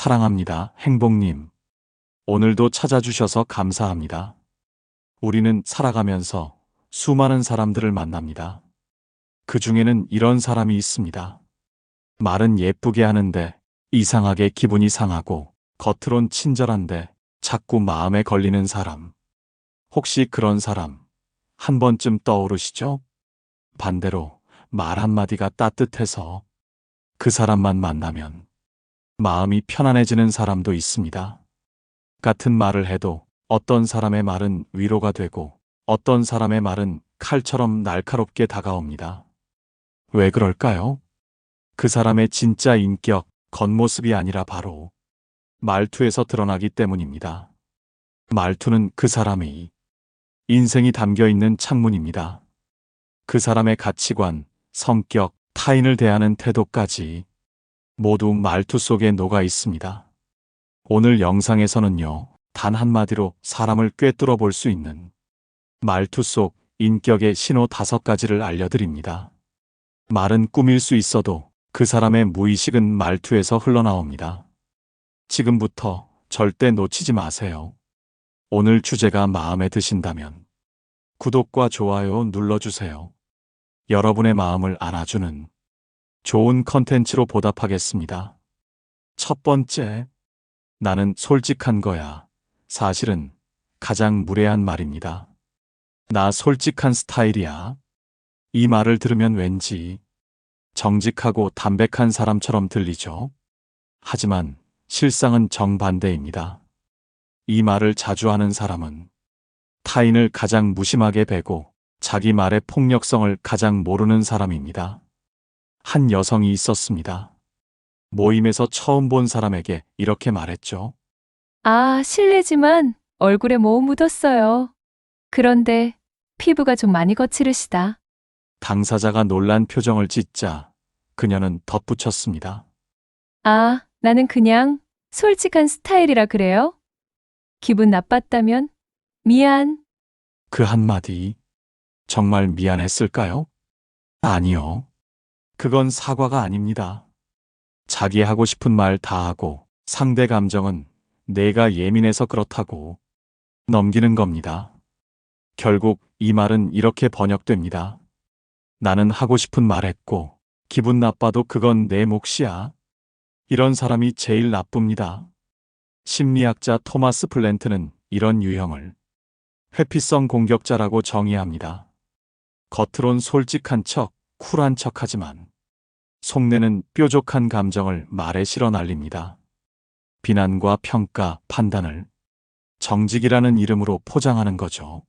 사랑합니다, 행복님. 오늘도 찾아주셔서 감사합니다. 우리는 살아가면서 수많은 사람들을 만납니다. 그 중에는 이런 사람이 있습니다. 말은 예쁘게 하는데 이상하게 기분이 상하고 겉으론 친절한데 자꾸 마음에 걸리는 사람. 혹시 그런 사람 한 번쯤 떠오르시죠? 반대로 말 한마디가 따뜻해서 그 사람만 만나면 마음이 편안해지는 사람도 있습니다. 같은 말을 해도 어떤 사람의 말은 위로가 되고 어떤 사람의 말은 칼처럼 날카롭게 다가옵니다. 왜 그럴까요? 그 사람의 진짜 인격, 겉모습이 아니라 바로 말투에서 드러나기 때문입니다. 말투는 그 사람의 인생이 담겨 있는 창문입니다. 그 사람의 가치관, 성격, 타인을 대하는 태도까지 모두 말투 속에 녹아 있습니다. 오늘 영상에서는요, 단 한마디로 사람을 꿰뚫어 볼 수 있는 말투 속 인격의 신호 5가지를 알려드립니다. 말은 꾸밀 수 있어도 그 사람의 무의식은 말투에서 흘러나옵니다. 지금부터 절대 놓치지 마세요. 오늘 주제가 마음에 드신다면 구독과 좋아요 눌러주세요. 여러분의 마음을 안아주는 좋은 컨텐츠로 보답하겠습니다. 첫 번째, 나는 솔직한 거야. 사실은 가장 무례한 말입니다. 나 솔직한 스타일이야. 이 말을 들으면 왠지 정직하고 담백한 사람처럼 들리죠. 하지만 실상은 정반대입니다. 이 말을 자주 하는 사람은 타인을 가장 무심하게 배고 자기 말의 폭력성을 가장 모르는 사람입니다. 한 여성이 있었습니다. 모임에서 처음 본 사람에게 이렇게 말했죠. 아, 실례지만 얼굴에 뭐 묻었어요. 그런데 피부가 좀 많이 거칠으시다. 당사자가 놀란 표정을 짓자 그녀는 덧붙였습니다. 아, 나는 그냥 솔직한 스타일이라 그래요? 기분 나빴다면? 미안. 그 한마디 정말 미안했을까요? 아니요. 그건 사과가 아닙니다. 자기 하고 싶은 말 다 하고 상대 감정은 내가 예민해서 그렇다고 넘기는 겁니다. 결국 이 말은 이렇게 번역됩니다. 나는 하고 싶은 말 했고 기분 나빠도 그건 내 몫이야. 이런 사람이 제일 나쁩니다. 심리학자 토마스 플랜트는 이런 유형을 회피성 공격자라고 정의합니다. 겉으론 솔직한 척, 쿨한 척 하지만 속내는 뾰족한 감정을 말에 실어 날립니다. 비난과 평가, 판단을 정직이라는 이름으로 포장하는 거죠.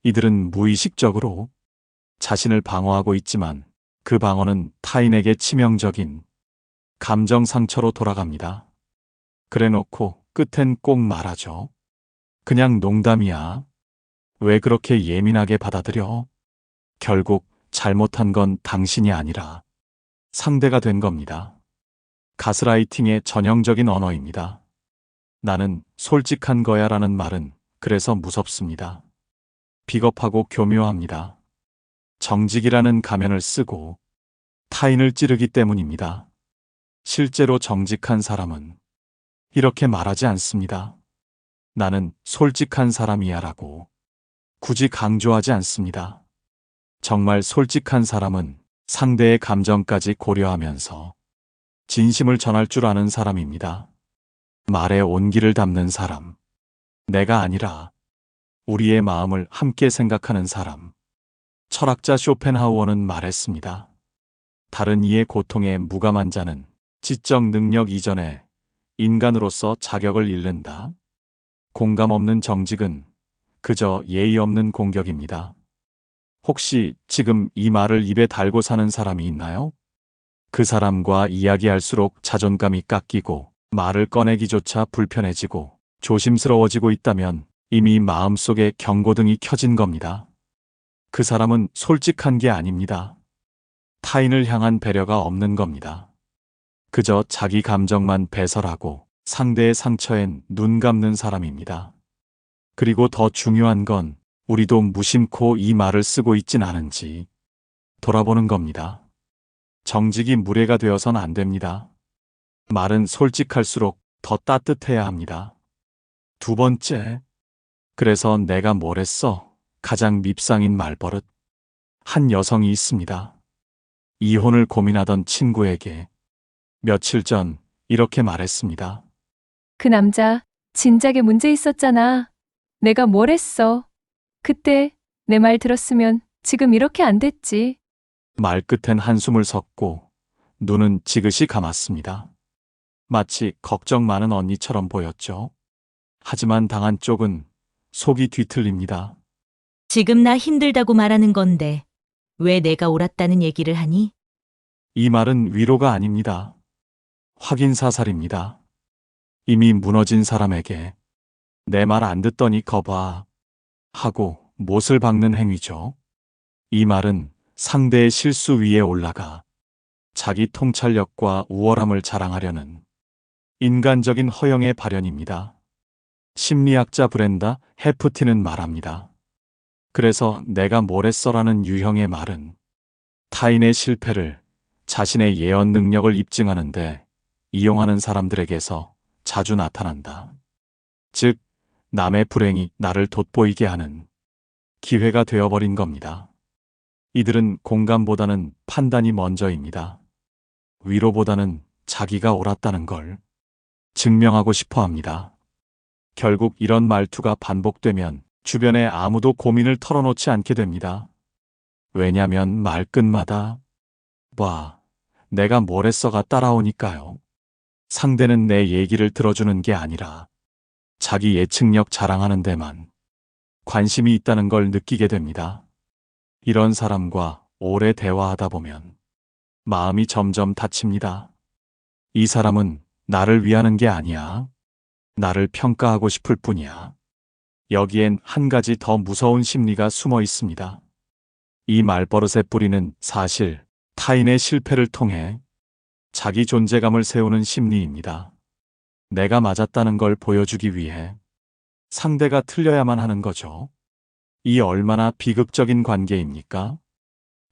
이들은 무의식적으로 자신을 방어하고 있지만 그 방어는 타인에게 치명적인 감정 상처로 돌아갑니다. 그래놓고 끝엔 꼭 말하죠. 그냥 농담이야. 왜 그렇게 예민하게 받아들여? 결국 잘못한 건 당신이 아니라 상대가 된 겁니다. 가스라이팅의 전형적인 언어입니다. 나는 솔직한 거야 라는 말은 그래서 무섭습니다. 비겁하고 교묘합니다. 정직이라는 가면을 쓰고 타인을 찌르기 때문입니다. 실제로 정직한 사람은 이렇게 말하지 않습니다. 나는 솔직한 사람이야 라고 굳이 강조하지 않습니다. 정말 솔직한 사람은 상대의 감정까지 고려하면서 진심을 전할 줄 아는 사람입니다. 말에 온기를 담는 사람. 내가 아니라 우리의 마음을 함께 생각하는 사람. 철학자 쇼펜하우어는 말했습니다. 다른 이의 고통에 무감한 자는 지적 능력 이전에 인간으로서 자격을 잃는다. 공감 없는 정직은 그저 예의 없는 공격입니다. 혹시 지금 이 말을 입에 달고 사는 사람이 있나요? 그 사람과 이야기할수록 자존감이 깎이고 말을 꺼내기조차 불편해지고 조심스러워지고 있다면 이미 마음속에 경고등이 켜진 겁니다. 그 사람은 솔직한 게 아닙니다. 타인을 향한 배려가 없는 겁니다. 그저 자기 감정만 배설하고 상대의 상처엔 눈 감는 사람입니다. 그리고 더 중요한 건 우리도 무심코 이 말을 쓰고 있진 않은지 돌아보는 겁니다. 정직이 무례가 되어선 안 됩니다. 말은 솔직할수록 더 따뜻해야 합니다. 두 번째, 그래서 내가 뭘 했어? 가장 밉상인 말버릇. 한 여성이 있습니다. 이혼을 고민하던 친구에게 며칠 전 이렇게 말했습니다. 그 남자, 진작에 문제 있었잖아. 내가 뭘 했어? 그때 내 말 들었으면 지금 이렇게 안 됐지. 말끝엔 한숨을 섰고 눈은 지그시 감았습니다. 마치 걱정 많은 언니처럼 보였죠. 하지만 당한 쪽은 속이 뒤틀립니다. 지금 나 힘들다고 말하는 건데 왜 내가 옳았다는 얘기를 하니? 이 말은 위로가 아닙니다. 확인 사살입니다. 이미 무너진 사람에게 내 말 안 듣더니 거봐 하고 못을 박는 행위죠. 이 말은 상대의 실수 위에 올라가 자기 통찰력과 우월함을 자랑하려는 인간적인 허영의 발현입니다. 심리학자 브렌다 해프티는 말합니다. 그래서 내가 뭘 했어라는 유형의 말은 타인의 실패를 자신의 예언 능력을 입증하는데 이용하는 사람들에게서 자주 나타난다. 즉, 남의 불행이 나를 돋보이게 하는 기회가 되어버린 겁니다. 이들은 공감보다는 판단이 먼저입니다. 위로보다는 자기가 옳았다는 걸 증명하고 싶어 합니다. 결국 이런 말투가 반복되면 주변에 아무도 고민을 털어놓지 않게 됩니다. 왜냐면 말끝마다 와, 내가 뭘 했어가 따라오니까요. 상대는 내 얘기를 들어주는 게 아니라 자기 예측력 자랑하는 데만 관심이 있다는 걸 느끼게 됩니다. 이런 사람과 오래 대화하다 보면 마음이 점점 다칩니다. 이 사람은 나를 위하는 게 아니야. 나를 평가하고 싶을 뿐이야. 여기엔 한 가지 더 무서운 심리가 숨어 있습니다. 이 말버릇의 뿌리는 사실 타인의 실패를 통해 자기 존재감을 세우는 심리입니다. 내가 맞았다는 걸 보여주기 위해 상대가 틀려야만 하는 거죠. 이 얼마나 비극적인 관계입니까?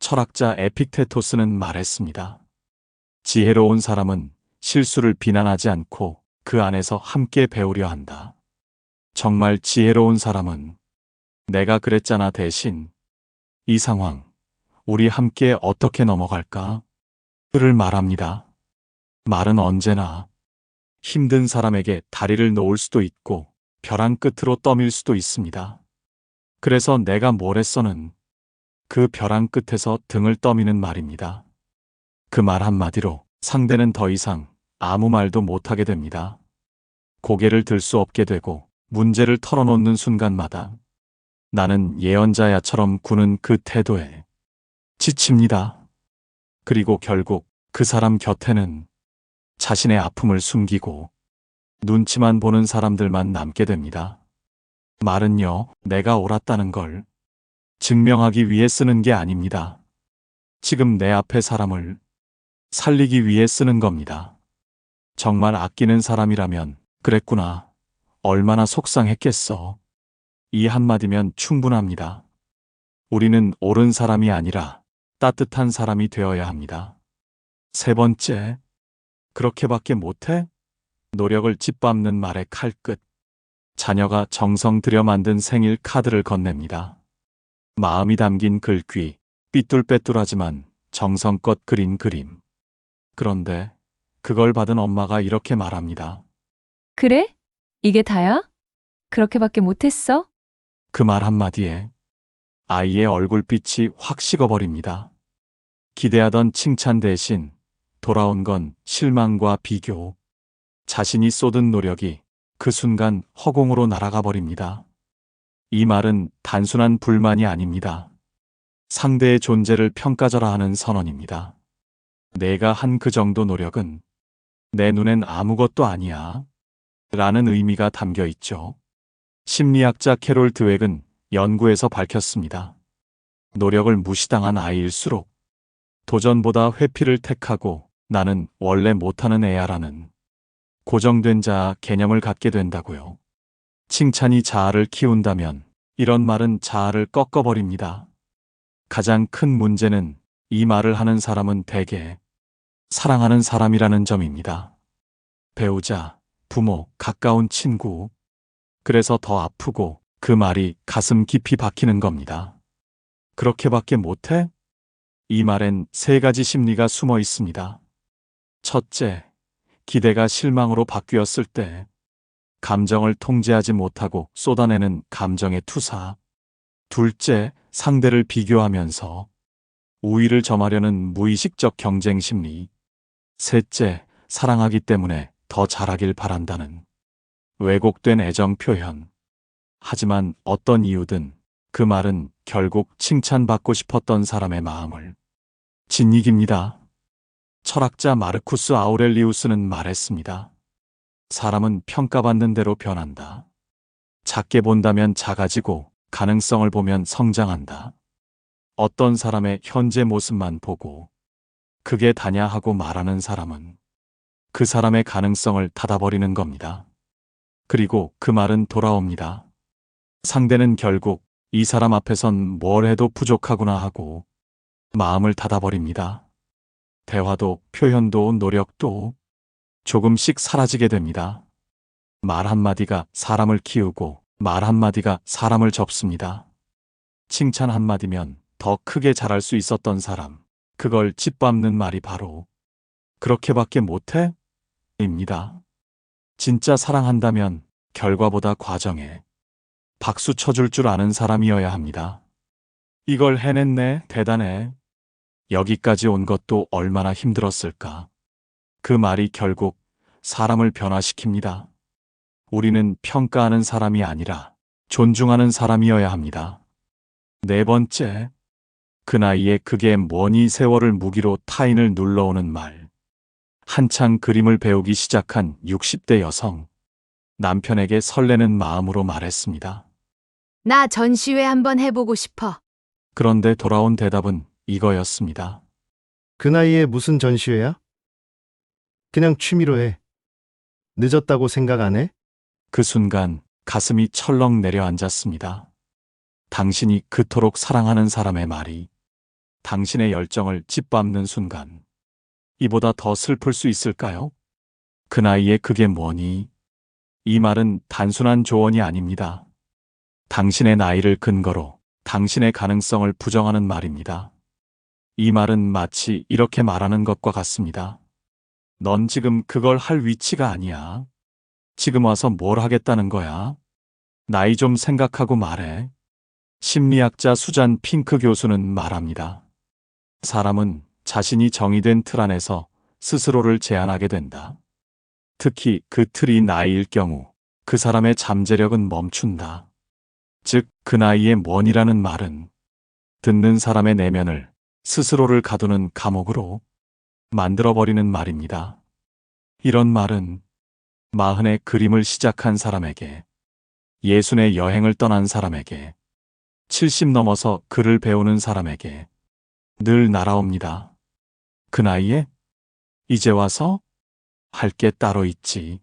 철학자 에픽테토스는 말했습니다. 지혜로운 사람은 실수를 비난하지 않고 그 안에서 함께 배우려 한다. 정말 지혜로운 사람은 내가 그랬잖아 대신 이 상황, 우리 함께 어떻게 넘어갈까? 를 말합니다. 말은 언제나 힘든 사람에게 다리를 놓을 수도 있고 벼랑 끝으로 떠밀 수도 있습니다. 그래서 내가 뭘 했어는 그 벼랑 끝에서 등을 떠미는 말입니다. 그 말 한마디로 상대는 더 이상 아무 말도 못하게 됩니다. 고개를 들 수 없게 되고 문제를 털어놓는 순간마다 나는 예언자야처럼 구는 그 태도에 지칩니다. 그리고 결국 그 사람 곁에는 자신의 아픔을 숨기고 눈치만 보는 사람들만 남게 됩니다. 말은요, 내가 옳았다는 걸 증명하기 위해 쓰는 게 아닙니다. 지금 내 앞에 사람을 살리기 위해 쓰는 겁니다. 정말 아끼는 사람이라면 그랬구나. 얼마나 속상했겠어. 이 한마디면 충분합니다. 우리는 옳은 사람이 아니라 따뜻한 사람이 되어야 합니다. 세 번째, 그렇게밖에 못해? 노력을 짓밟는 말의 칼끝. 자녀가 정성 들여 만든 생일 카드를 건넵니다. 마음이 담긴 글귀, 삐뚤빼뚤하지만 정성껏 그린 그림. 그런데 그걸 받은 엄마가 이렇게 말합니다. 그래? 이게 다야? 그렇게밖에 못했어? 그 말 한마디에 아이의 얼굴빛이 확 식어버립니다. 기대하던 칭찬 대신 돌아온 건 실망과 비교. 자신이 쏟은 노력이 그 순간 허공으로 날아가 버립니다. 이 말은 단순한 불만이 아닙니다. 상대의 존재를 평가절하 하는 선언입니다. 내가 한 그 정도 노력은 내 눈엔 아무것도 아니야. 라는 의미가 담겨 있죠. 심리학자 캐롤 드웩은 연구에서 밝혔습니다. 노력을 무시당한 아이일수록 도전보다 회피를 택하고 나는 원래 못하는 애야라는 고정된 자아 개념을 갖게 된다고요. 칭찬이 자아를 키운다면 이런 말은 자아를 꺾어버립니다. 가장 큰 문제는 이 말을 하는 사람은 대개 사랑하는 사람이라는 점입니다. 배우자, 부모, 가까운 친구. 그래서 더 아프고 그 말이 가슴 깊이 박히는 겁니다. 그렇게밖에 못해? 이 말엔 세 가지 심리가 숨어 있습니다. 첫째, 기대가 실망으로 바뀌었을 때 감정을 통제하지 못하고 쏟아내는 감정의 투사. 둘째, 상대를 비교하면서 우위를 점하려는 무의식적 경쟁 심리. 셋째, 사랑하기 때문에 더 잘하길 바란다는 왜곡된 애정 표현. 하지만 어떤 이유든 그 말은 결국 칭찬받고 싶었던 사람의 마음을 짓이깁니다. 철학자 마르쿠스 아우렐리우스는 말했습니다. 사람은 평가받는 대로 변한다. 작게 본다면 작아지고 가능성을 보면 성장한다. 어떤 사람의 현재 모습만 보고 그게 다냐 하고 말하는 사람은 그 사람의 가능성을 닫아버리는 겁니다. 그리고 그 말은 돌아옵니다. 상대는 결국 이 사람 앞에선 뭘 해도 부족하구나 하고 마음을 닫아버립니다. 대화도 표현도 노력도 조금씩 사라지게 됩니다. 말 한마디가 사람을 키우고 말 한마디가 사람을 접습니다. 칭찬 한마디면 더 크게 잘할 수 있었던 사람, 그걸 짓밟는 말이 바로 그렇게밖에 못해? 입니다. 진짜 사랑한다면 결과보다 과정에 박수 쳐줄 줄 아는 사람이어야 합니다. 이걸 해냈네, 대단해. 여기까지 온 것도 얼마나 힘들었을까. 그 말이 결국 사람을 변화시킵니다. 우리는 평가하는 사람이 아니라 존중하는 사람이어야 합니다. 네 번째, 그 나이에 그게 뭐니 세월을 무기로 타인을 눌러오는 말. 한창 그림을 배우기 시작한 60대 여성. 남편에게 설레는 마음으로 말했습니다. 나 전시회 한번 해보고 싶어. 그런데 돌아온 대답은 이거였습니다. 그 나이에 무슨 전시회야? 그냥 취미로 해. 늦었다고 생각 안 해? 그 순간 가슴이 철렁 내려앉았습니다. 당신이 그토록 사랑하는 사람의 말이 당신의 열정을 짓밟는 순간 이보다 더 슬플 수 있을까요? 그 나이에 그게 뭐니? 이 말은 단순한 조언이 아닙니다. 당신의 나이를 근거로 당신의 가능성을 부정하는 말입니다. 이 말은 마치 이렇게 말하는 것과 같습니다. 넌 지금 그걸 할 위치가 아니야. 지금 와서 뭘 하겠다는 거야? 나이 좀 생각하고 말해. 심리학자 수잔 핑크 교수는 말합니다. 사람은 자신이 정의된 틀 안에서 스스로를 제한하게 된다. 특히 그 틀이 나이일 경우 그 사람의 잠재력은 멈춘다. 즉, 그 나이에 뭐니라는 말은 듣는 사람의 내면을 스스로를 가두는 감옥으로 만들어버리는 말입니다. 이런 말은 40의 그림을 시작한 사람에게, 60의 여행을 떠난 사람에게, 70 넘어서 글을 배우는 사람에게 늘 날아옵니다. 그 나이에? 이제 와서? 할 게 따로 있지.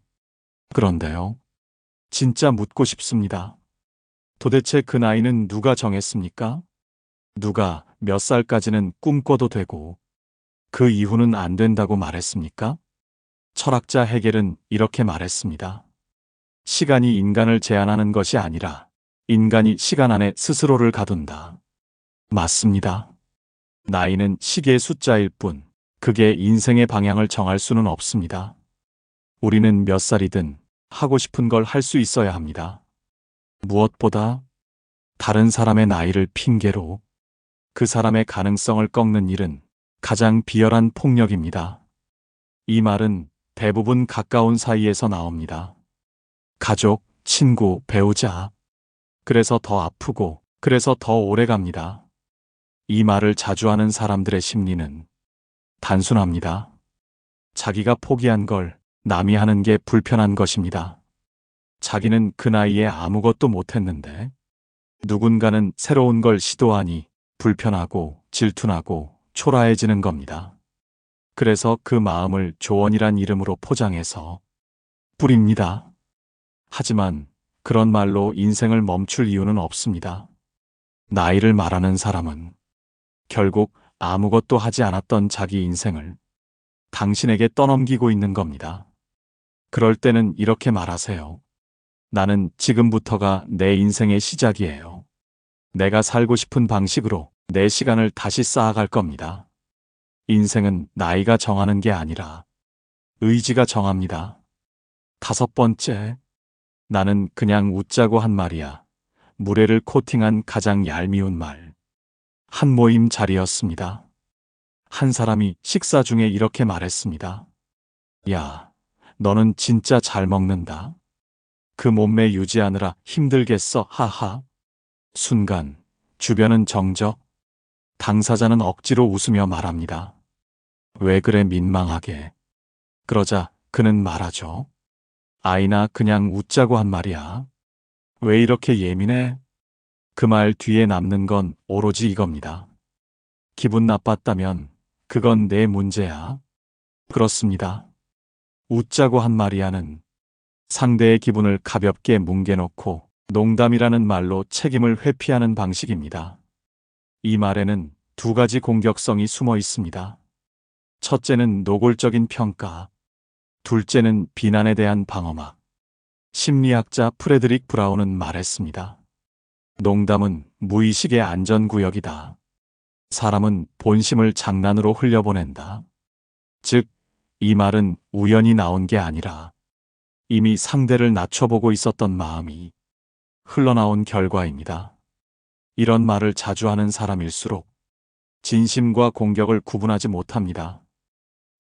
그런데요. 진짜 묻고 싶습니다. 도대체 그 나이는 누가 정했습니까? 누가 몇 살까지는 꿈꿔도 되고 그 이후는 안 된다고 말했습니까? 철학자 헤겔은 이렇게 말했습니다. 시간이 인간을 제한하는 것이 아니라 인간이 시간 안에 스스로를 가둔다. 맞습니다. 나이는 시계의 숫자일 뿐 그게 인생의 방향을 정할 수는 없습니다. 우리는 몇 살이든 하고 싶은 걸 할 수 있어야 합니다. 무엇보다 다른 사람의 나이를 핑계로 그 사람의 가능성을 꺾는 일은 가장 비열한 폭력입니다. 이 말은 대부분 가까운 사이에서 나옵니다. 가족, 친구, 배우자. 그래서 더 아프고 그래서 더 오래 갑니다. 이 말을 자주 하는 사람들의 심리는 단순합니다. 자기가 포기한 걸 남이 하는 게 불편한 것입니다. 자기는 그 나이에 아무것도 못했는데 누군가는 새로운 걸 시도하니 불편하고 질투나고 초라해지는 겁니다. 그래서 그 마음을 조언이란 이름으로 포장해서 뿌립니다. 하지만 그런 말로 인생을 멈출 이유는 없습니다. 나이를 말하는 사람은 결국 아무것도 하지 않았던 자기 인생을 당신에게 떠넘기고 있는 겁니다. 그럴 때는 이렇게 말하세요. 나는 지금부터가 내 인생의 시작이에요. 내가 살고 싶은 방식으로 내 시간을 다시 쌓아갈 겁니다. 인생은 나이가 정하는 게 아니라 의지가 정합니다. 5번째, 나는 그냥 웃자고 한 말이야. 무례를 코팅한 가장 얄미운 말. 한 모임 자리였습니다. 한 사람이 식사 중에 이렇게 말했습니다. 야, 너는 진짜 잘 먹는다. 그 몸매 유지하느라 힘들겠어, 하하. 순간, 주변은 정적. 당사자는 억지로 웃으며 말합니다. 왜 그래 민망하게. 그러자 그는 말하죠. 아이나 그냥 웃자고 한 말이야. 왜 이렇게 예민해? 그 말 뒤에 남는 건 오로지 이겁니다. 기분 나빴다면 그건 내 문제야. 그렇습니다. 웃자고 한 말이야는 상대의 기분을 가볍게 뭉개놓고 농담이라는 말로 책임을 회피하는 방식입니다. 이 말에는 2가지 공격성이 숨어 있습니다. 첫째는 노골적인 평가, 둘째는 비난에 대한 방어막. 심리학자 프레드릭 브라운은 말했습니다. 농담은 무의식의 안전구역이다. 사람은 본심을 장난으로 흘려보낸다. 즉, 이 말은 우연히 나온 게 아니라 이미 상대를 낮춰보고 있었던 마음이 흘러나온 결과입니다. 이런 말을 자주 하는 사람일수록 진심과 공격을 구분하지 못합니다.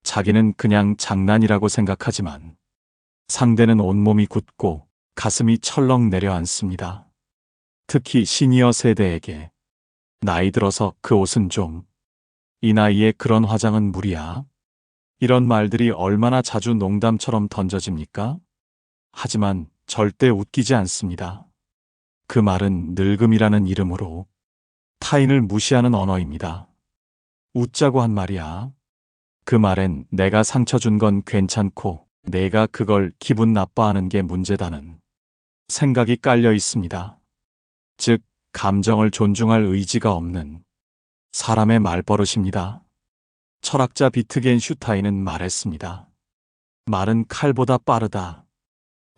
자기는 그냥 장난이라고 생각하지만 상대는 온몸이 굳고 가슴이 철렁 내려앉습니다. 특히 시니어 세대에게 나이 들어서 그 옷은 좀, 이 나이에 그런 화장은 무리야. 이런 말들이 얼마나 자주 농담처럼 던져집니까? 하지만 절대 웃기지 않습니다. 그 말은 늙음이라는 이름으로 타인을 무시하는 언어입니다. 웃자고 한 말이야. 그 말엔 내가 상처 준 건 괜찮고 내가 그걸 기분 나빠하는 게 문제다는 생각이 깔려 있습니다. 즉, 감정을 존중할 의지가 없는 사람의 말버릇입니다. 철학자 비트겐슈타인은 말했습니다. 말은 칼보다 빠르다.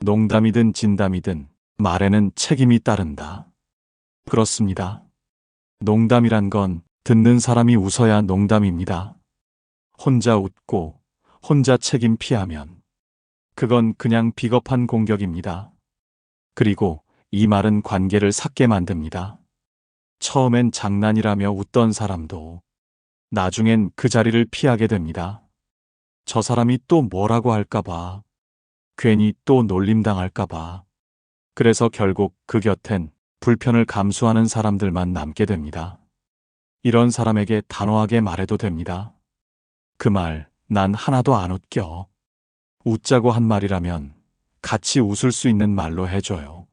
농담이든 진담이든 말에는 책임이 따른다. 그렇습니다. 농담이란 건 듣는 사람이 웃어야 농담입니다. 혼자 웃고 혼자 책임 피하면 그건 그냥 비겁한 공격입니다. 그리고 이 말은 관계를 삭게 만듭니다. 처음엔 장난이라며 웃던 사람도 나중엔 그 자리를 피하게 됩니다. 저 사람이 또 뭐라고 할까봐, 괜히 또 놀림당할까봐. 그래서 결국 그 곁엔 불편을 감수하는 사람들만 남게 됩니다. 이런 사람에게 단호하게 말해도 됩니다. 그 말, 난 하나도 안 웃겨. 웃자고 한 말이라면 같이 웃을 수 있는 말로 해줘요.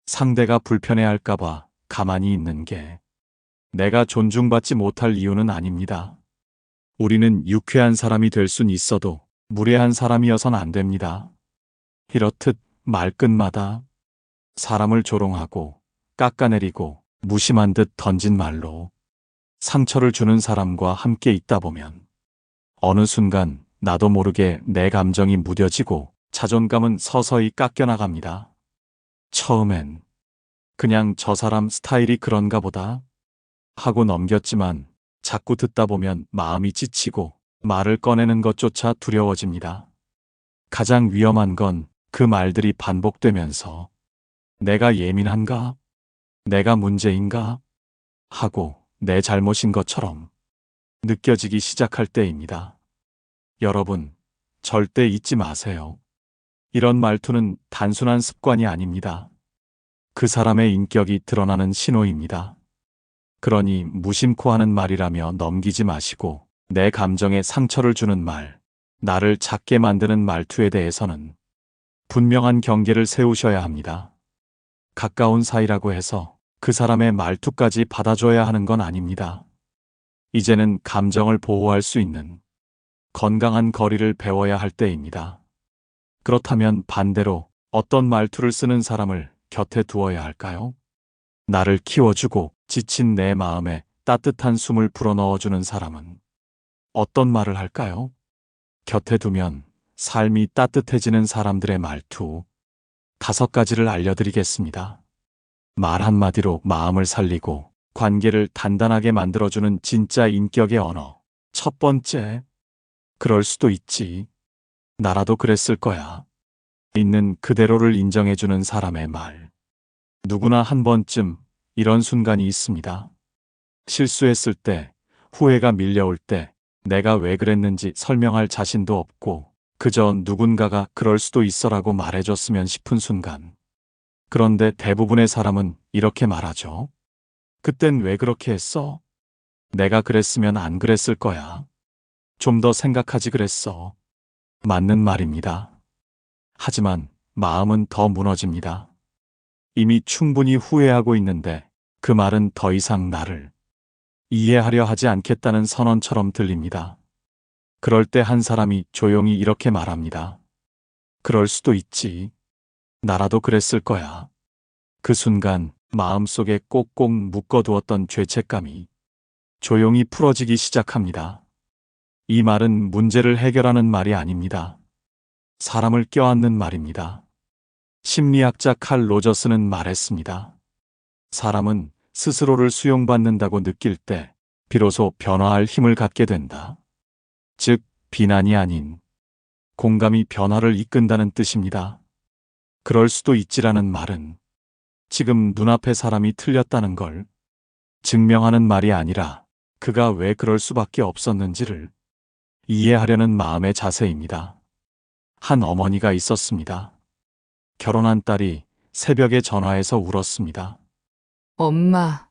상대가 불편해할까봐 가만히 있는 게 내가 존중받지 못할 이유는 아닙니다. 우리는 유쾌한 사람이 될 순 있어도 무례한 사람이어선 안 됩니다. 이렇듯 말끝마다 사람을 조롱하고 깎아내리고 무심한 듯 던진 말로 상처를 주는 사람과 함께 있다 보면 어느 순간 나도 모르게 내 감정이 무뎌지고 자존감은 서서히 깎여나갑니다. 처음엔 그냥 저 사람 스타일이 그런가 보다 하고 넘겼지만 자꾸 듣다 보면 마음이 지치고 말을 꺼내는 것조차 두려워집니다. 가장 위험한 건 그 말들이 반복되면서 내가 예민한가? 내가 문제인가? 하고 내 잘못인 것처럼 느껴지기 시작할 때입니다. 여러분, 절대 잊지 마세요. 이런 말투는 단순한 습관이 아닙니다. 그 사람의 인격이 드러나는 신호입니다. 그러니 무심코 하는 말이라며 넘기지 마시고 내 감정에 상처를 주는 말, 나를 작게 만드는 말투에 대해서는 분명한 경계를 세우셔야 합니다. 가까운 사이라고 해서 그 사람의 말투까지 받아줘야 하는 건 아닙니다. 이제는 감정을 보호할 수 있는 건강한 거리를 배워야 할 때입니다. 그렇다면 반대로 어떤 말투를 쓰는 사람을 곁에 두어야 할까요? 나를 키워주고 지친 내 마음에 따뜻한 숨을 불어넣어주는 사람은 어떤 말을 할까요? 곁에 두면 삶이 따뜻해지는 사람들의 말투 5가지를 알려드리겠습니다. 말 한마디로 마음을 살리고 관계를 단단하게 만들어주는 진짜 인격의 언어. 첫 번째, 그럴 수도 있지. 나라도 그랬을 거야. 있는 그대로를 인정해주는 사람의 말. 누구나 한 번쯤 이런 순간이 있습니다. 실수했을 때, 후회가 밀려올 때, 내가 왜 그랬는지 설명할 자신도 없고, 그저 누군가가 그럴 수도 있어라고 말해줬으면 싶은 순간. 그런데 대부분의 사람은 이렇게 말하죠. 그땐 왜 그렇게 했어? 내가 그랬으면 안 그랬을 거야. 좀 더 생각하지 그랬어. 맞는 말입니다. 하지만 마음은 더 무너집니다. 이미 충분히 후회하고 있는데 그 말은 더 이상 나를 이해하려 하지 않겠다는 선언처럼 들립니다. 그럴 때 한 사람이 조용히 이렇게 말합니다. 그럴 수도 있지. 나라도 그랬을 거야. 그 순간 마음속에 꼭꼭 묶어두었던 죄책감이 조용히 풀어지기 시작합니다. 이 말은 문제를 해결하는 말이 아닙니다. 사람을 껴안는 말입니다. 심리학자 칼 로저스는 말했습니다. 사람은 스스로를 수용받는다고 느낄 때 비로소 변화할 힘을 갖게 된다. 즉, 비난이 아닌 공감이 변화를 이끈다는 뜻입니다. 그럴 수도 있지라는 말은 지금 눈앞의 사람이 틀렸다는 걸 증명하는 말이 아니라 그가 왜 그럴 수밖에 없었는지를 이해하려는 마음의 자세입니다. 한 어머니가 있었습니다. 결혼한 딸이 새벽에 전화해서 울었습니다. 엄마,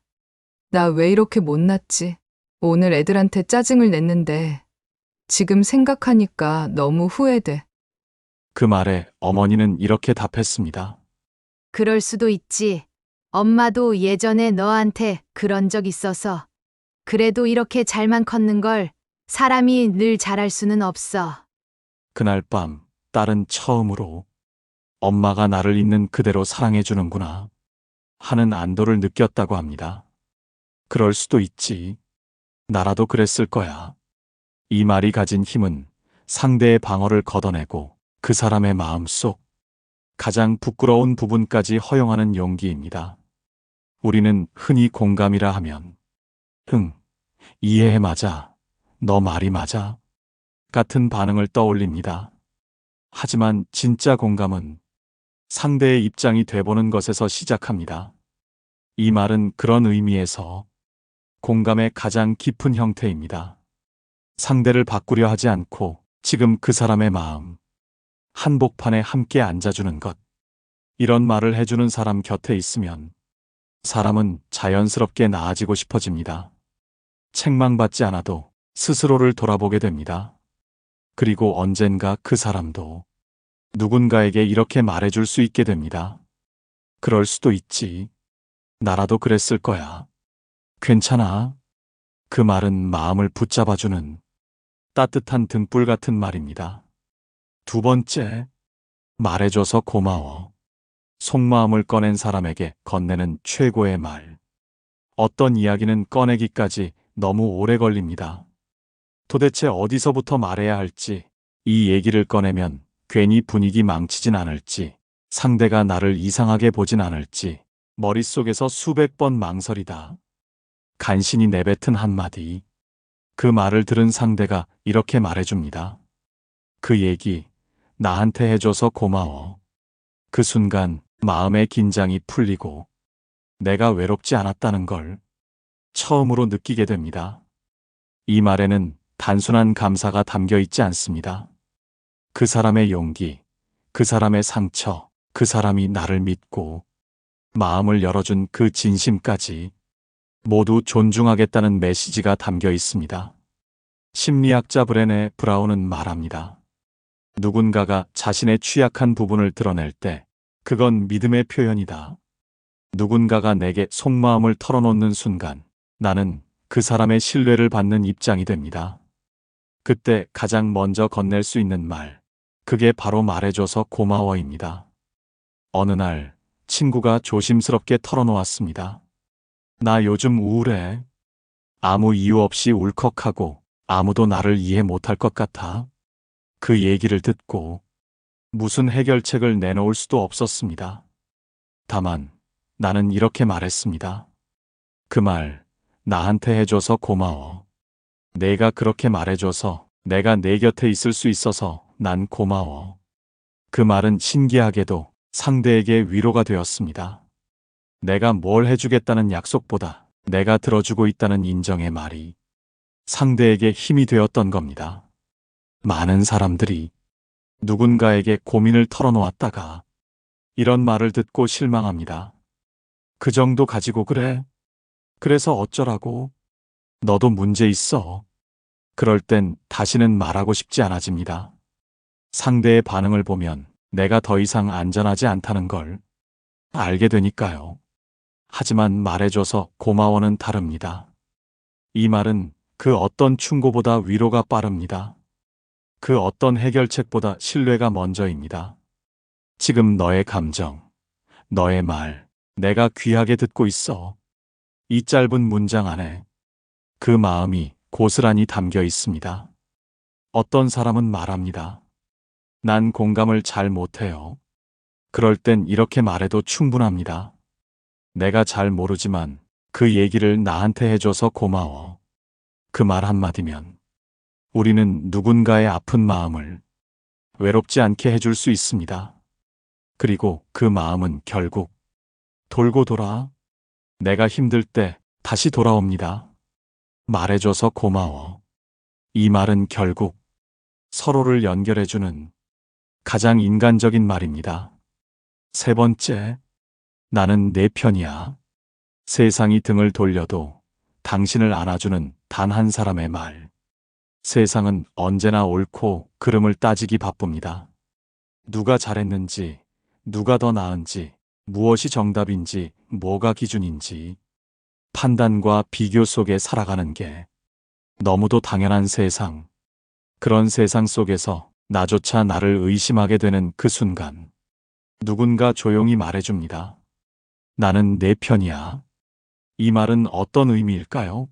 나 왜 이렇게 못났지? 오늘 애들한테 짜증을 냈는데 지금 생각하니까 너무 후회돼. 그 말에 어머니는 이렇게 답했습니다. 그럴 수도 있지. 엄마도 예전에 너한테 그런 적 있어서. 그래도 이렇게 잘만 컸는 걸 사람이 늘 잘할 수는 없어. 그날 밤 딸은 처음으로 엄마가 나를 있는 그대로 사랑해주는구나 하는 안도를 느꼈다고 합니다. 그럴 수도 있지. 나라도 그랬을 거야. 이 말이 가진 힘은 상대의 방어를 걷어내고 그 사람의 마음속 가장 부끄러운 부분까지 허용하는 용기입니다. 우리는 흔히 공감이라 하면 이해해 맞아. 너 말이 맞아. 같은 반응을 떠올립니다. 하지만 진짜 공감은 상대의 입장이 돼보는 것에서 시작합니다. 이 말은 그런 의미에서 공감의 가장 깊은 형태입니다. 상대를 바꾸려 하지 않고 지금 그 사람의 마음, 한복판에 함께 앉아주는 것. 이런 말을 해주는 사람 곁에 있으면 사람은 자연스럽게 나아지고 싶어집니다. 책망받지 않아도 스스로를 돌아보게 됩니다. 그리고 언젠가 그 사람도 누군가에게 이렇게 말해줄 수 있게 됩니다. 그럴 수도 있지. 나라도 그랬을 거야. 괜찮아. 그 말은 마음을 붙잡아주는 따뜻한 등불 같은 말입니다. 두 번째, 말해줘서 고마워. 속마음을 꺼낸 사람에게 건네는 최고의 말. 어떤 이야기는 꺼내기까지 너무 오래 걸립니다. 도대체 어디서부터 말해야 할지, 이 얘기를 꺼내면 괜히 분위기 망치진 않을지, 상대가 나를 이상하게 보진 않을지, 머릿속에서 수백 번 망설이다. 간신히 내뱉은 한마디. 그 말을 들은 상대가 이렇게 말해줍니다. 그 얘기 나한테 해줘서 고마워. 그 순간 마음의 긴장이 풀리고 내가 외롭지 않았다는 걸 처음으로 느끼게 됩니다. 이 말에는 단순한 감사가 담겨 있지 않습니다. 그 사람의 용기, 그 사람의 상처, 그 사람이 나를 믿고 마음을 열어준 그 진심까지 모두 존중하겠다는 메시지가 담겨 있습니다. 심리학자 브레네 브라운은 말합니다. 누군가가 자신의 취약한 부분을 드러낼 때 그건 믿음의 표현이다. 누군가가 내게 속마음을 털어놓는 순간 나는 그 사람의 신뢰를 받는 입장이 됩니다. 그때 가장 먼저 건넬 수 있는 말, 그게 바로 말해줘서 고마워입니다. 어느 날 친구가 조심스럽게 털어놓았습니다. 나 요즘 우울해. 아무 이유 없이 울컥하고 아무도 나를 이해 못할 것 같아. 그 얘기를 듣고 무슨 해결책을 내놓을 수도 없었습니다. 다만 나는 이렇게 말했습니다. 그 말 나한테 해줘서 고마워. 내가 그렇게 말해줘서 내가 내 곁에 있을 수 있어서 난 고마워. 그 말은 신기하게도 상대에게 위로가 되었습니다. 내가 뭘 해주겠다는 약속보다 내가 들어주고 있다는 인정의 말이 상대에게 힘이 되었던 겁니다. 많은 사람들이 누군가에게 고민을 털어놓았다가 이런 말을 듣고 실망합니다. 그 정도 가지고 그래? 그래서 어쩌라고? 너도 문제 있어. 그럴 땐 다시는 말하고 싶지 않아집니다. 상대의 반응을 보면 내가 더 이상 안전하지 않다는 걸 알게 되니까요. 하지만 말해줘서 고마워는 다릅니다. 이 말은 그 어떤 충고보다 위로가 빠릅니다. 그 어떤 해결책보다 신뢰가 먼저입니다. 지금 너의 감정, 너의 말, 내가 귀하게 듣고 있어. 이 짧은 문장 안에 그 마음이 고스란히 담겨 있습니다. 어떤 사람은 말합니다. 난 공감을 잘 못해요. 그럴 땐 이렇게 말해도 충분합니다. 내가 잘 모르지만 그 얘기를 나한테 해줘서 고마워. 그 말 한마디면 우리는 누군가의 아픈 마음을 외롭지 않게 해줄 수 있습니다. 그리고 그 마음은 결국 돌고 돌아 내가 힘들 때 다시 돌아옵니다. 말해줘서 고마워. 이 말은 결국 서로를 연결해주는 가장 인간적인 말입니다. 세 번째, 나는 내 편이야. 세상이 등을 돌려도 당신을 안아주는 단 한 사람의 말. 세상은 언제나 옳고 그름을 따지기 바쁩니다. 누가 잘했는지, 누가 더 나은지, 무엇이 정답인지, 뭐가 기준인지 판단과 비교 속에 살아가는 게 너무도 당연한 세상. 그런 세상 속에서 나조차 나를 의심하게 되는 그 순간 누군가 조용히 말해줍니다. 나는 내 편이야. 이 말은 어떤 의미일까요?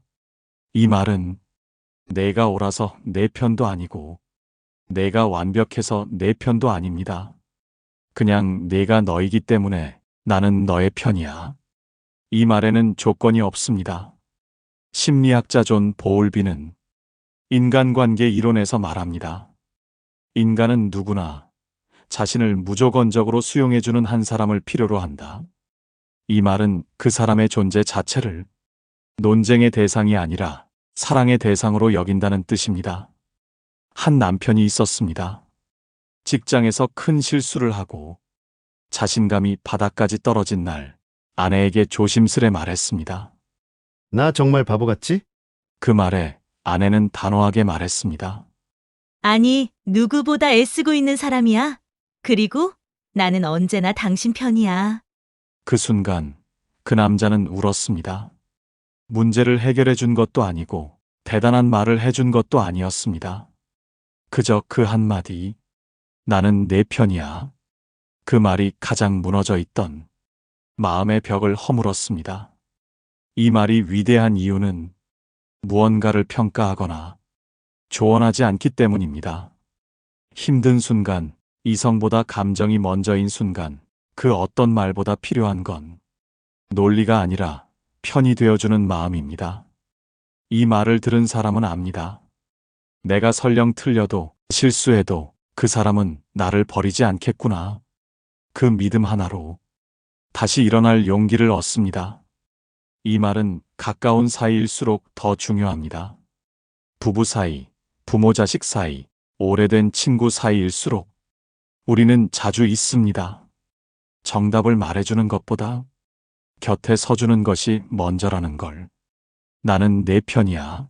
이 말은 내가 옳아서 내 편도 아니고 내가 완벽해서 내 편도 아닙니다. 그냥 내가 너이기 때문에 나는 너의 편이야. 이 말에는 조건이 없습니다. 심리학자 존 보울비는 인간관계 이론에서 말합니다. 인간은 누구나 자신을 무조건적으로 수용해주는 한 사람을 필요로 한다. 이 말은 그 사람의 존재 자체를 논쟁의 대상이 아니라 사랑의 대상으로 여긴다는 뜻입니다. 한 남편이 있었습니다. 직장에서 큰 실수를 하고 자신감이 바닥까지 떨어진 날 아내에게 조심스레 말했습니다. 나 정말 바보 같지? 그 말에 아내는 단호하게 말했습니다. 아니, 누구보다 애쓰고 있는 사람이야. 그리고 나는 언제나 당신 편이야. 그 순간 그 남자는 울었습니다. 문제를 해결해 준 것도 아니고 대단한 말을 해준 것도 아니었습니다. 그저 그 한마디, 나는 내 편이야. 그 말이 가장 무너져 있던 마음의 벽을 허물었습니다. 이 말이 위대한 이유는 무언가를 평가하거나 조언하지 않기 때문입니다. 힘든 순간, 이성보다 감정이 먼저인 순간, 그 어떤 말보다 필요한 건 논리가 아니라 편이 되어주는 마음입니다. 이 말을 들은 사람은 압니다. 내가 설령 틀려도 실수해도 그 사람은 나를 버리지 않겠구나. 그 믿음 하나로 다시 일어날 용기를 얻습니다. 이 말은 가까운 사이일수록 더 중요합니다. 부부 사이, 부모 자식 사이, 오래된 친구 사이일수록 우리는 자주 있습니다. 정답을 말해주는 것보다 곁에 서주는 것이 먼저라는 걸. 나는 내 편이야.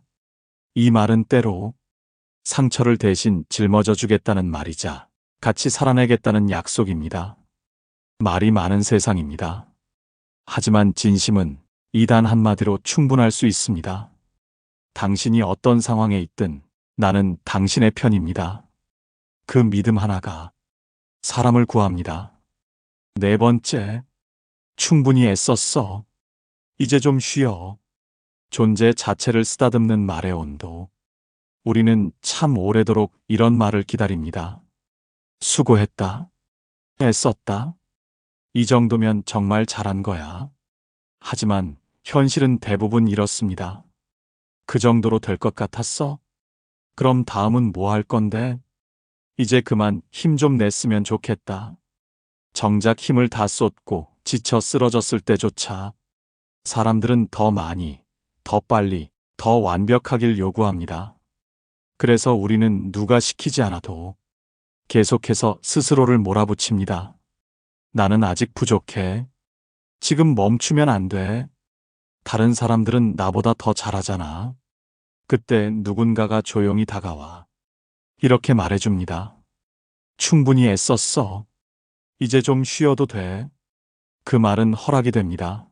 이 말은 때로 상처를 대신 짊어져 주겠다는 말이자 같이 살아내겠다는 약속입니다. 말이 많은 세상입니다. 하지만 진심은 이 단 한마디로 충분할 수 있습니다. 당신이 어떤 상황에 있든 나는 당신의 편입니다. 그 믿음 하나가 사람을 구합니다. 네 번째, 충분히 애썼어. 이제 좀 쉬어. 존재 자체를 쓰다듬는 말의 온도. 우리는 참 오래도록 이런 말을 기다립니다. 수고했다. 애썼다. 이 정도면 정말 잘한 거야. 하지만 현실은 대부분 이렇습니다. 그 정도로 될 것 같았어? 그럼 다음은 뭐 할 건데? 이제 그만 힘 좀 냈으면 좋겠다. 정작 힘을 다 쏟고 지쳐 쓰러졌을 때조차 사람들은 더 많이, 더 빨리, 더 완벽하길 요구합니다. 그래서 우리는 누가 시키지 않아도 계속해서 스스로를 몰아붙입니다. 나는 아직 부족해. 지금 멈추면 안 돼. 다른 사람들은 나보다 더 잘하잖아. 그때 누군가가 조용히 다가와 이렇게 말해줍니다. 충분히 애썼어. 이제 좀 쉬어도 돼. 그 말은 허락이 됩니다.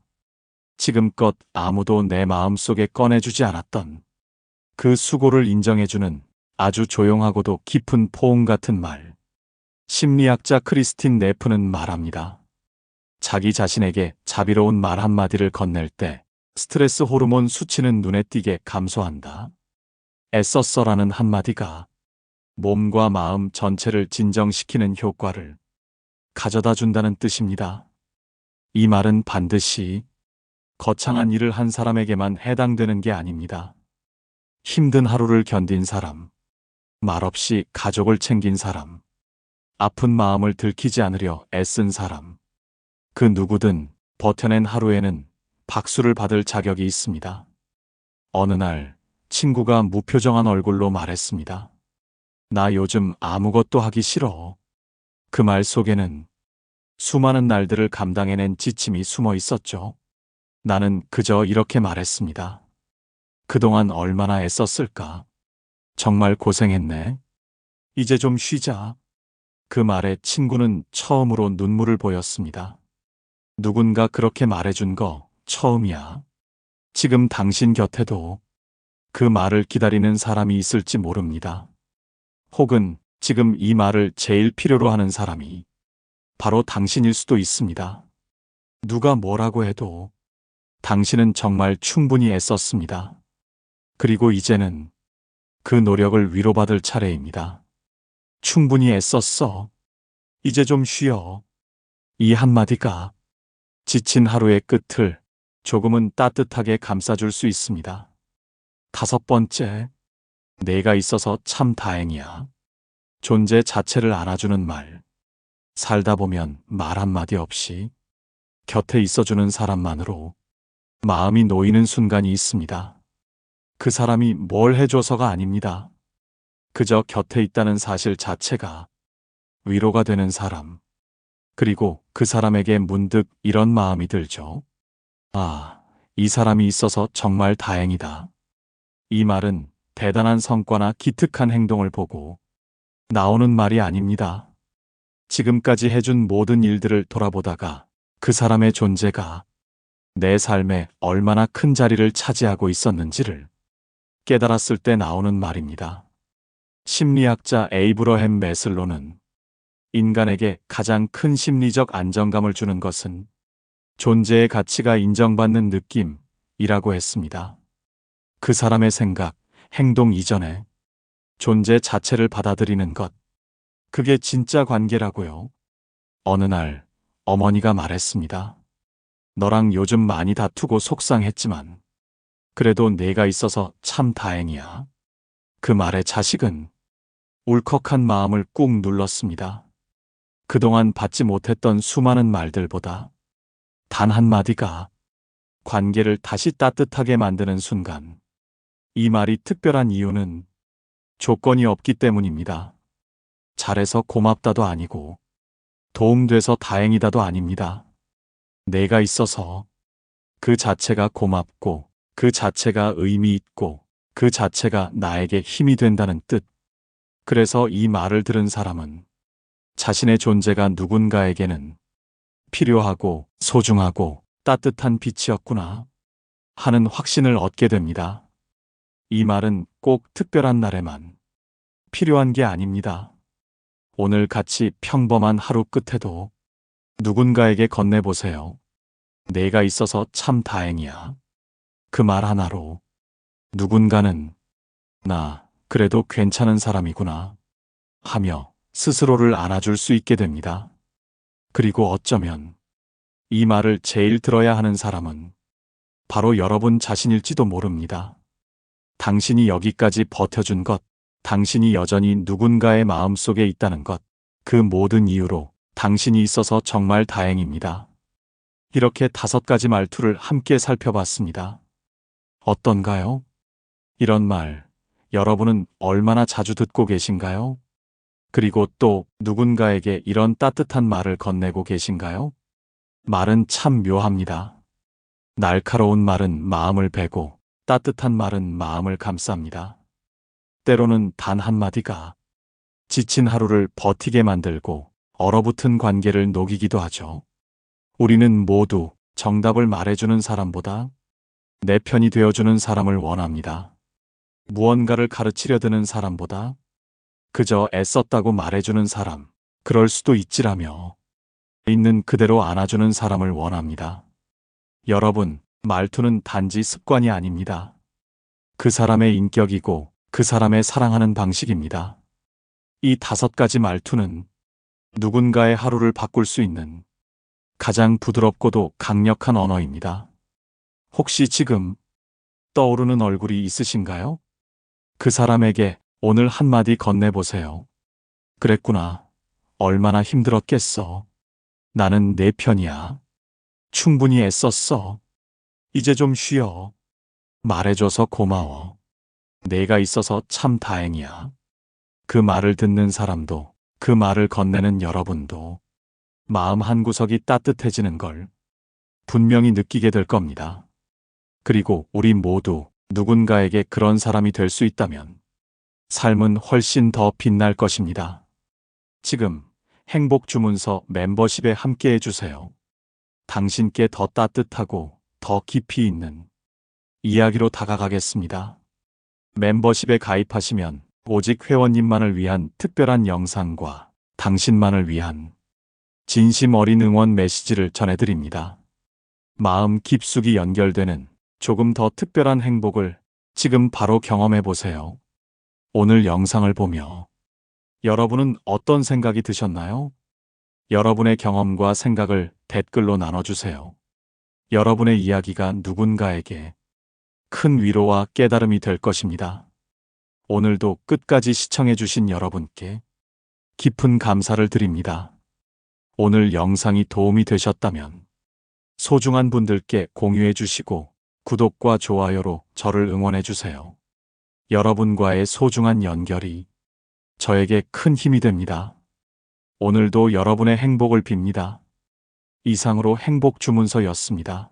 지금껏 아무도 내 마음속에 꺼내주지 않았던 그 수고를 인정해주는 아주 조용하고도 깊은 포옹 같은 말. 심리학자 크리스틴 네프는 말합니다. 자기 자신에게 자비로운 말 한마디를 건넬 때 스트레스 호르몬 수치는 눈에 띄게 감소한다. 애썼어라는 한마디가 몸과 마음 전체를 진정시키는 효과를 가져다 준다는 뜻입니다. 이 말은 반드시 거창한 일을 한 사람에게만 해당되는 게 아닙니다. 힘든 하루를 견딘 사람, 말없이 가족을 챙긴 사람, 아픈 마음을 들키지 않으려 애쓴 사람, 그 누구든 버텨낸 하루에는 박수를 받을 자격이 있습니다. 어느 날 친구가 무표정한 얼굴로 말했습니다. 나 요즘 아무것도 하기 싫어. 그 말 속에는 수많은 날들을 감당해낸 지침이 숨어 있었죠. 나는 그저 이렇게 말했습니다. 그동안 얼마나 애썼을까? 정말 고생했네. 이제 좀 쉬자. 그 말에 친구는 처음으로 눈물을 보였습니다. 누군가 그렇게 말해준 거 처음이야. 지금 당신 곁에도 그 말을 기다리는 사람이 있을지 모릅니다. 혹은 지금 이 말을 제일 필요로 하는 사람이 바로 당신일 수도 있습니다. 누가 뭐라고 해도 당신은 정말 충분히 애썼습니다. 그리고 이제는 그 노력을 위로받을 차례입니다. 충분히 애썼어. 이제 좀 쉬어. 이 한마디가 지친 하루의 끝을 조금은 따뜻하게 감싸줄 수 있습니다. 5번째, 내가 있어서 참 다행이야. 존재 자체를 안아주는 말. 살다 보면 말 한마디 없이 곁에 있어주는 사람만으로 마음이 놓이는 순간이 있습니다. 그 사람이 뭘 해줘서가 아닙니다. 그저 곁에 있다는 사실 자체가 위로가 되는 사람. 그리고 그 사람에게 문득 이런 마음이 들죠. 아, 이 사람이 있어서 정말 다행이다. 이 말은 대단한 성과나 기특한 행동을 보고 나오는 말이 아닙니다. 지금까지 해준 모든 일들을 돌아보다가 그 사람의 존재가 내 삶에 얼마나 큰 자리를 차지하고 있었는지를 깨달았을 때 나오는 말입니다. 심리학자 에이브러햄 매슬로는 인간에게 가장 큰 심리적 안정감을 주는 것은 존재의 가치가 인정받는 느낌이라고 했습니다. 그 사람의 생각, 행동 이전에 존재 자체를 받아들이는 것. 그게 진짜 관계라고요. 어느 날 어머니가 말했습니다. 너랑 요즘 많이 다투고 속상했지만 그래도 내가 있어서 참 다행이야. 그 말에 자식은 울컥한 마음을 꾹 눌렀습니다. 그동안 받지 못했던 수많은 말들보다 단 한마디가 관계를 다시 따뜻하게 만드는 순간, 이 말이 특별한 이유는 조건이 없기 때문입니다. 잘해서 고맙다도 아니고 도움돼서 다행이다도 아닙니다. 내가 있어서 그 자체가 고맙고 그 자체가 의미 있고 그 자체가 나에게 힘이 된다는 뜻. 그래서 이 말을 들은 사람은 자신의 존재가 누군가에게는 필요하고 소중하고 따뜻한 빛이었구나 하는 확신을 얻게 됩니다. 이 말은 꼭 특별한 날에만 필요한 게 아닙니다. 오늘 같이 평범한 하루 끝에도 누군가에게 건네보세요. 내가 있어서 참 다행이야. 그 말 하나로 누군가는 나 그래도 괜찮은 사람이구나 하며 스스로를 안아줄 수 있게 됩니다. 그리고 어쩌면 이 말을 제일 들어야 하는 사람은 바로 여러분 자신일지도 모릅니다. 당신이 여기까지 버텨준 것, 당신이 여전히 누군가의 마음속에 있다는 것, 그 모든 이유로 당신이 있어서 정말 다행입니다. 이렇게 5가지 말투를 함께 살펴봤습니다. 어떤가요? 이런 말, 여러분은 얼마나 자주 듣고 계신가요? 그리고 또 누군가에게 이런 따뜻한 말을 건네고 계신가요? 말은 참 묘합니다. 날카로운 말은 마음을 베고 따뜻한 말은 마음을 감쌉니다. 때로는 단 한마디가 지친 하루를 버티게 만들고 얼어붙은 관계를 녹이기도 하죠. 우리는 모두 정답을 말해주는 사람보다 내 편이 되어주는 사람을 원합니다. 무언가를 가르치려 드는 사람보다 그저 애썼다고 말해주는 사람, 그럴 수도 있지라며 있는 그대로 안아주는 사람을 원합니다. 여러분, 말투는 단지 습관이 아닙니다. 그 사람의 인격이고 그 사람의 사랑하는 방식입니다. 이 5가지 말투는 누군가의 하루를 바꿀 수 있는 가장 부드럽고도 강력한 언어입니다. 혹시 지금 떠오르는 얼굴이 있으신가요? 그 사람에게 오늘 한마디 건네보세요. 그랬구나. 얼마나 힘들었겠어. 나는 내 편이야. 충분히 애썼어. 이제 좀 쉬어. 말해줘서 고마워. 내가 있어서 참 다행이야. 그 말을 듣는 사람도, 그 말을 건네는 여러분도 마음 한구석이 따뜻해지는 걸 분명히 느끼게 될 겁니다. 그리고 우리 모두 누군가에게 그런 사람이 될 수 있다면 삶은 훨씬 더 빛날 것입니다. 지금 행복 주문서 멤버십에 함께 해주세요. 당신께 더 따뜻하고 더 깊이 있는 이야기로 다가가겠습니다. 멤버십에 가입하시면 오직 회원님만을 위한 특별한 영상과 당신만을 위한 진심 어린 응원 메시지를 전해드립니다. 마음 깊숙이 연결되는 조금 더 특별한 행복을 지금 바로 경험해 보세요. 오늘 영상을 보며 여러분은 어떤 생각이 드셨나요? 여러분의 경험과 생각을 댓글로 나눠주세요. 여러분의 이야기가 누군가에게 큰 위로와 깨달음이 될 것입니다. 오늘도 끝까지 시청해주신 여러분께 깊은 감사를 드립니다. 오늘 영상이 도움이 되셨다면 소중한 분들께 공유해 주시고 구독과 좋아요로 저를 응원해 주세요. 여러분과의 소중한 연결이 저에게 큰 힘이 됩니다. 오늘도 여러분의 행복을 빕니다. 이상으로 행복 주문서였습니다.